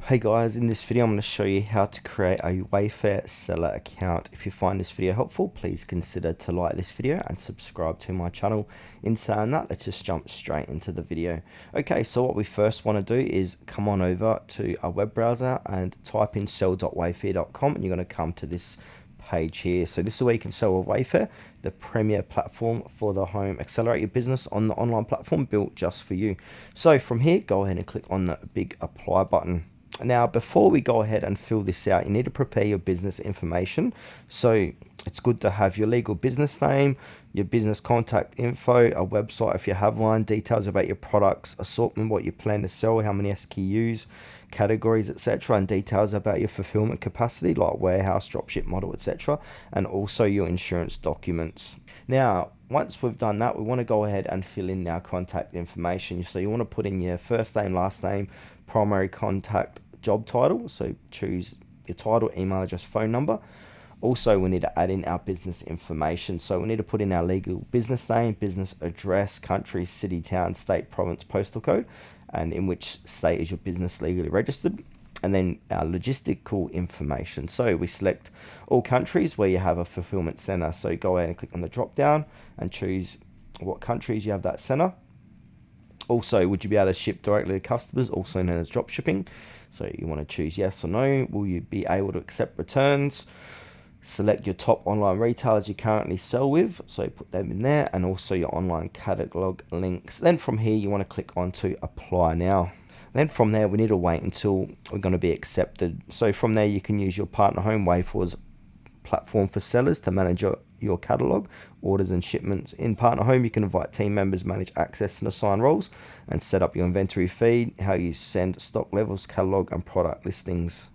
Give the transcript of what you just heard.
Hey guys, in this video I'm going to show you how to create a Wayfair seller account. If you find this video helpful, please consider to like this video and subscribe to my channel. In saying that, let's just jump straight into the video. Okay, so what we first want to do is come on over to our web browser and type in sell.wayfair.com, and you're going to come to this page here. So this is where you can sell with Wayfair, the premier platform for the home. Accelerate your business on the online platform built just for you. So from here, go ahead and click on the big apply button. Now, before we go ahead and fill this out, you need to prepare your business information. So it's good to have your legal business name, your business contact info, a website if you have one, details about your products, assortment, what you plan to sell, how many SKUs, categories, etc., and details about your fulfillment capacity like warehouse, dropship model, etc., and also your insurance documents. Now, once we've done that, we want to go ahead and fill in our contact information. So you want to put in your first name, last name, primary contact, job title. So choose your title, email address, phone number. Also, we need to add in our business information. So we need to put in our legal business name, business address, country, city, town, state, province, postal code, and in which state is your business legally registered. And then our logistical information. So we select all countries where you have a fulfillment center. So go ahead and click on the drop down and choose what countries you have that center. Also, would you be able to ship directly to customers, also known as drop shipping? So you want to choose yes or no. Will you be able to accept returns? Select your top online retailers you currently sell with, so put them in there, and also your online catalog links. Then from here, you want to click on to apply now. Then from there, we need to wait until we're going to be accepted. So from there, you can use your partner home Wayfair's platform for sellers to manage your catalog, orders and shipments. In partner home, you can invite team members, manage access and assign roles, and set up your inventory feed, how you send stock levels, catalog and product listings.